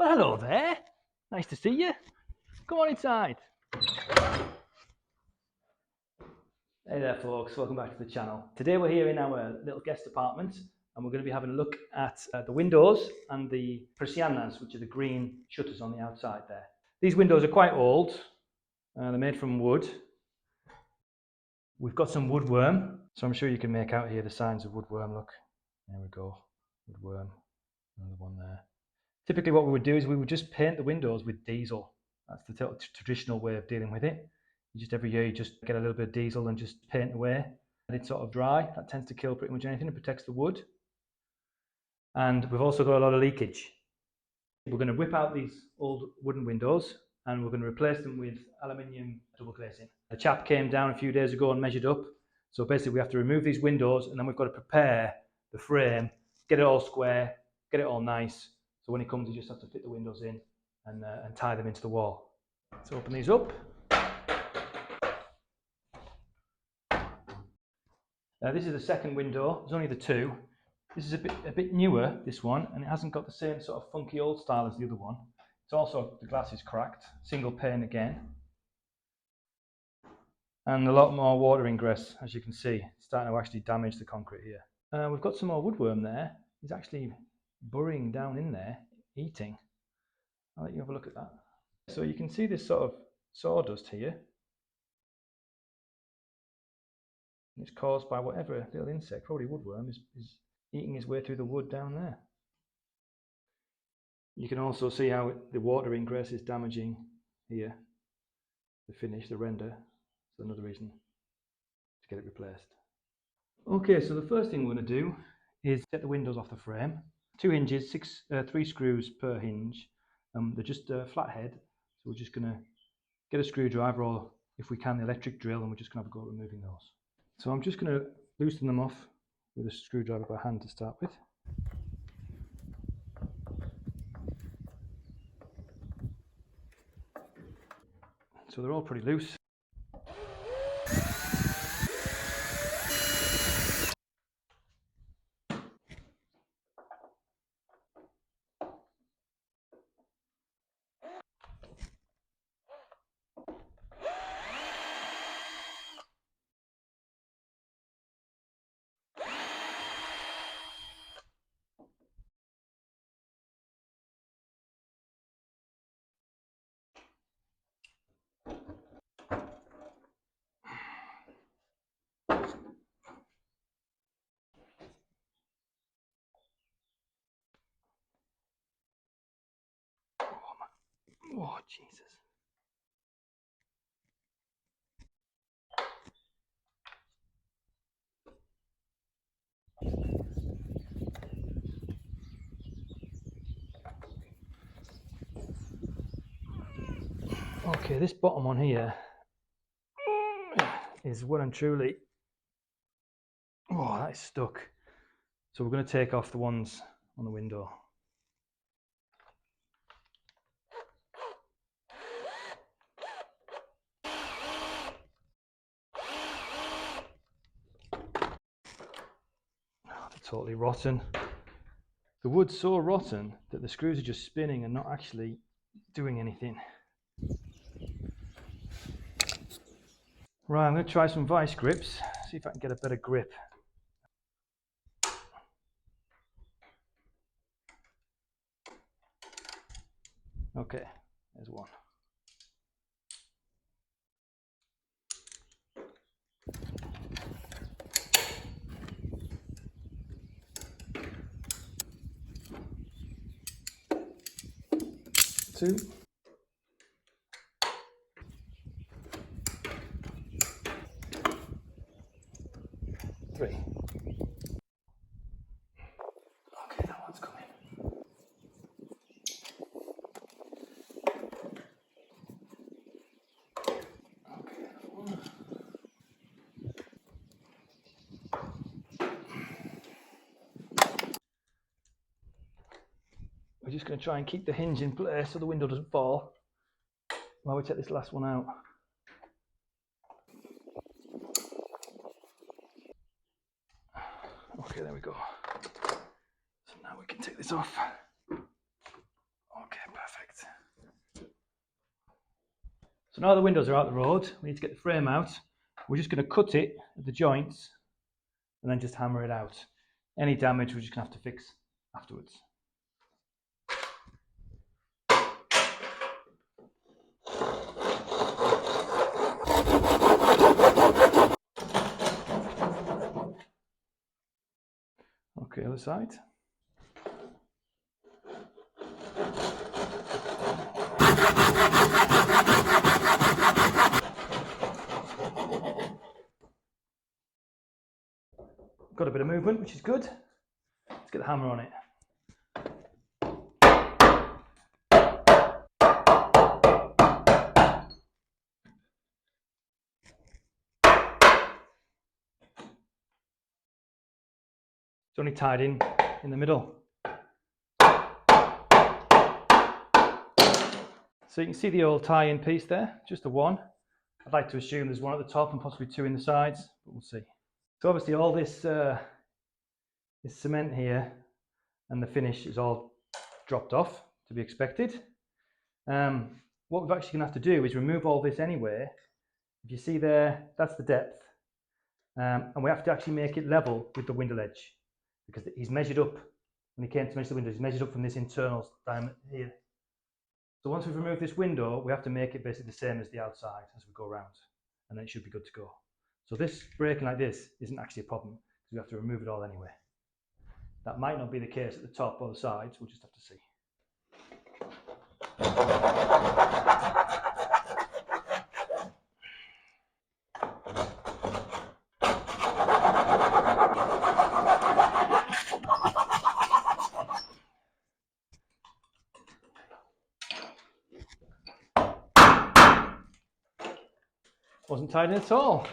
Well, hello there. Nice to see you. Come on inside. Hey there folks, welcome back to the channel. Today we're here in our little guest apartment and we're going to be having a look at the windows and the persianas, which are the green shutters on the outside there. These windows are quite old. They're made from wood. We've got some woodworm, so I'm sure you can make out here the signs of woodworm. Look, there we go, woodworm, another one there. Typically what we would do is we would just paint the windows with diesel. That's the traditional way of dealing with it. Every year you just get a little bit of diesel and just paint away. And it's sort of dry. That tends to kill pretty much anything. It protects the wood. And we've also got a lot of leakage. We're going to whip out these old wooden windows and we're going to replace them with aluminium double glazing. A chap came down a few days ago and measured up. So basically we have to remove these windows and then we've got to prepare the frame, get it all square, get it all nice. So when he comes, he just has to fit the windows in and tie them into the wall. Let's open these up. This is the second window. There's only the two. This is a bit newer, this one, and it hasn't got the same sort of funky old style as the other one. It's also, the glass is cracked, single pane again. And a lot more water ingress, as you can see. It's starting to actually damage the concrete here. We've got some more woodworm there. He's actually burrowing down in there, eating. I'll let you have a look at that. So you can see this sort of sawdust here. It's caused by whatever little insect, probably woodworm, is eating his way through the wood down there. You can also see how the water ingress is damaging here, the finish, the render. That's another reason to get it replaced. Okay, so the first thing we're going to do is get the windows off the frame. 2 hinges, 3 screws per hinge. They're just a flat head, so we're just going to get a screwdriver or, if we can, the electric drill, and we're just going to have a go at removing those. So I'm just going to loosen them off with a screwdriver by hand to start with. So they're all pretty loose. Oh, Jesus. Okay, this bottom one here is well and truly, oh, that is stuck. So we're going to take off the ones on the window. Totally rotten. The wood's so rotten that the screws are just spinning and not actually doing anything. Right, I'm going to try some vice grips, see if I can get a better grip. Okay, there's one. Two. Three. Okay, that one's coming. Okay, that one. We're just going to try and keep the hinge in place so the window doesn't fall while we take this last one out. Okay, there we go. So now we can take this off. Okay, So now the windows are out the road, we need to get the frame out. We're just going to cut it at the joints and then just hammer it out. Any damage we're just going to have to fix afterwards. Okay, other side. Got a bit of movement, which is good. Let's get the hammer on it. It's only tied in the middle. So you can see the old tie-in piece there, just the one. I'd like to assume there's one at the top and possibly two in the sides, but we'll see. So obviously all this this cement here and the finish is all dropped off, to be expected. What we're actually going to have to do is remove all this anyway. If you see there, that's the depth. And we have to actually make it level with the window ledge, because he's measured up, when he came to measure the window, he's measured up from this internal diameter here. So once we've removed this window, we have to make it basically the same as the outside as we go around, and then it should be good to go. So this breaking like this isn't actually a problem, because we have to remove it all anyway. That might not be the case at the top or the sides, we'll just have to see. Wasn't tied in at all.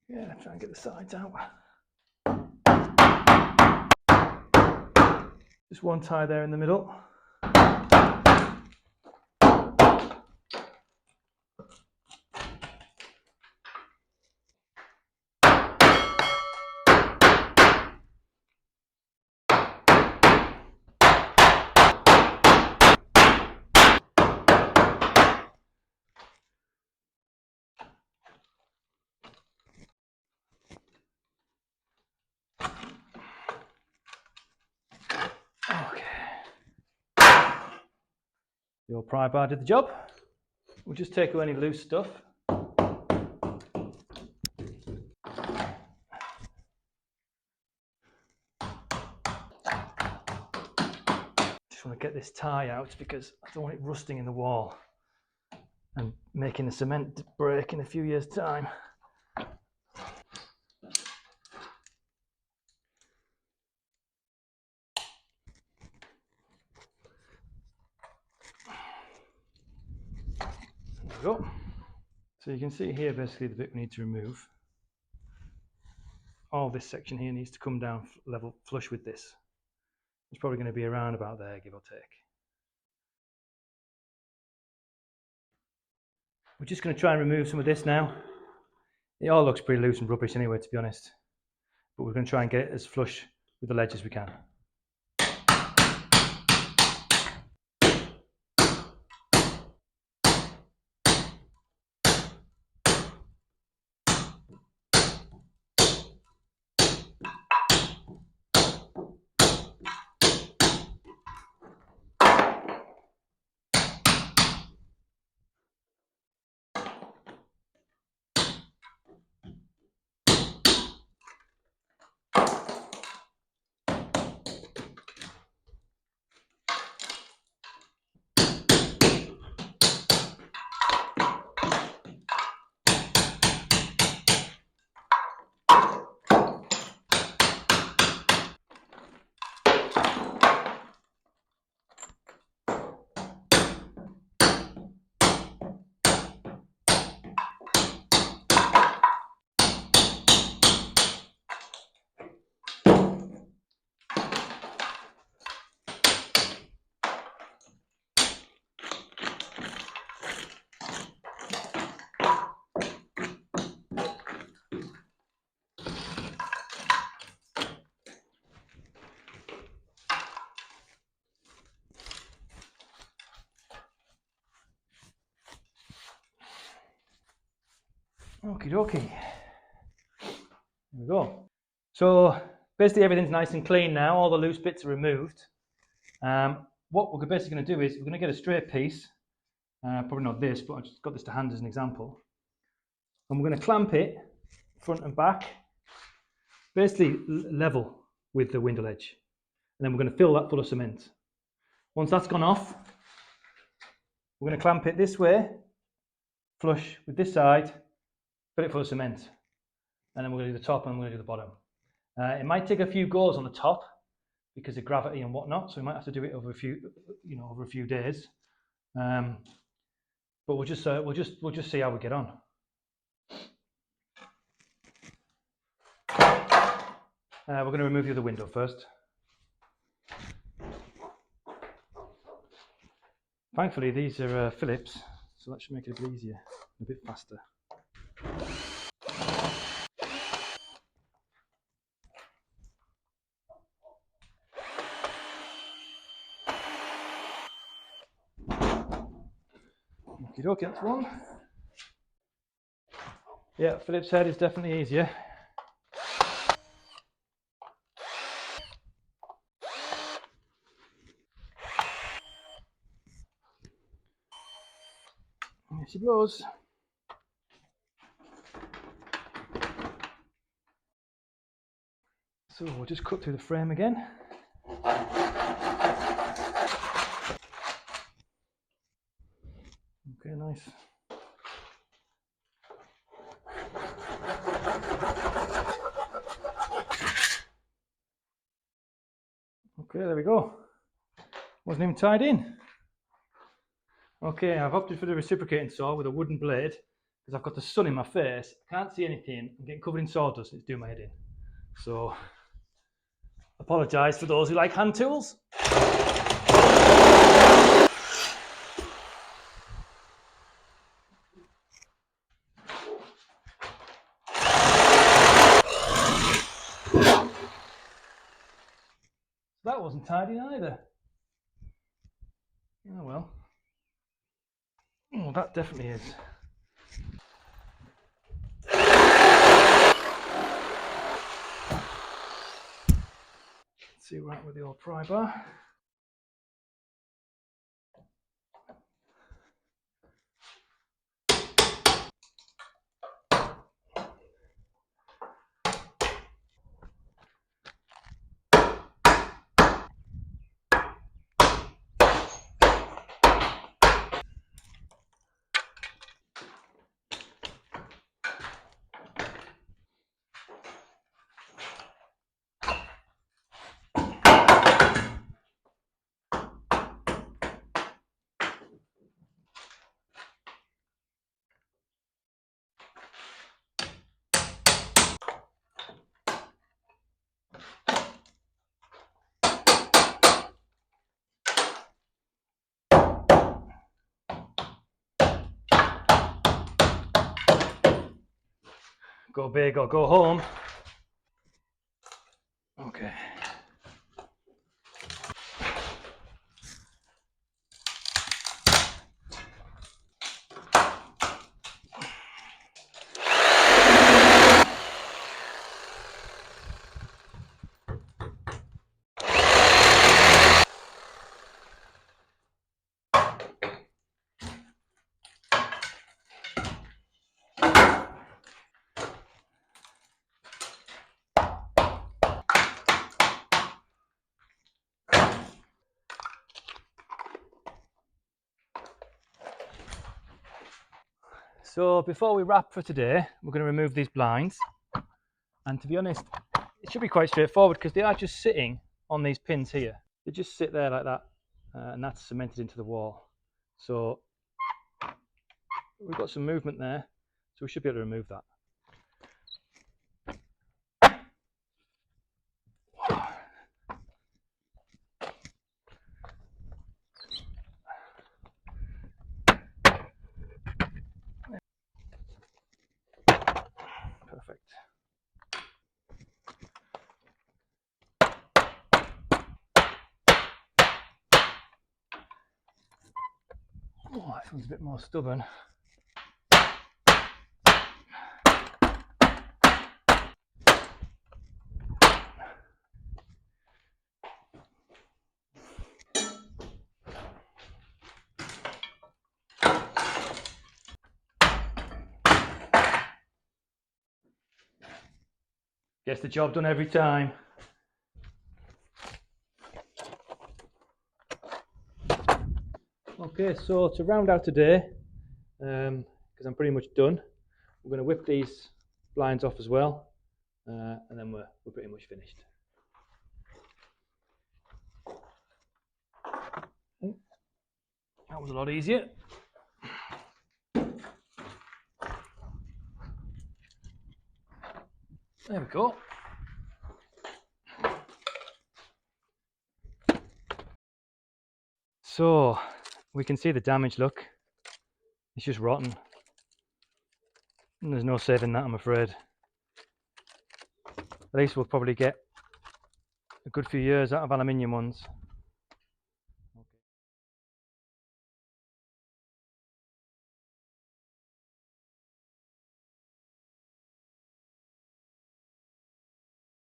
Yeah, try and get the sides out. Just one tie there in the middle. The old pry bar did the job. We'll just take away any loose stuff. Just want to get this tie out because I don't want it rusting in the wall and making the cement break in a few years' time. There we go. So you can see here basically the bit we need to remove. All this section here needs to come down level flush with this. It's probably going to be around about there, give or take. We're just going to try and remove some of this now. It all looks pretty loose and rubbish anyway, to be honest. But we're going to try and get it as flush with the ledge as we can. Okie dokie. There we go. So basically everything's nice and clean now. All the loose bits are removed. What we're basically going to do is we're going to get a straight piece. Probably not this, but I just got this to hand as an example. And we're going to clamp it front and back, basically level with the window ledge. And then we're going to fill that full of cement. Once that's gone off, we're going to clamp it this way, flush with this side, fill it full of cement. And then we're going to do the top and we're going to do the bottom. It might take a few goes on the top because of gravity and whatnot, so we might have to do it over a few days. But we'll just see how we get on. We're going to remove the other window first. Thankfully, these are Phillips, so that should make it a bit easier, a bit faster. Okie dokie, that's one. Yeah, Phillips head is definitely easier. Here she blows. So we'll just cut through the frame again. Okay, nice. Okay, there we go. Wasn't even tied in. Okay, I've opted for the reciprocating saw with a wooden blade because I've got the sun in my face. I can't see anything. I'm getting covered in sawdust. It's doing my head in. So, apologise for those who like hand tools. That wasn't tied in either. Oh well. Oh, that definitely is. Let's see where we're at with the old pry bar. Go big or go home. Okay. So before we wrap for today, we're going to remove these blinds. And to be honest, it should be quite straightforward because they are just sitting on these pins here. They just sit there like that, and that's cemented into the wall. So we've got some movement there, so we should be able to remove that. Perfect. Oh, this one's a bit more stubborn. Gets the job done every time. Okay, so to round out today, because I'm pretty much done, we're going to whip these blinds off as well, and then we're pretty much finished. That was a lot easier. There we go. So we can see the damage, look. It's just rotten. And there's no saving that, I'm afraid. At least we'll probably get a good few years out of aluminium ones.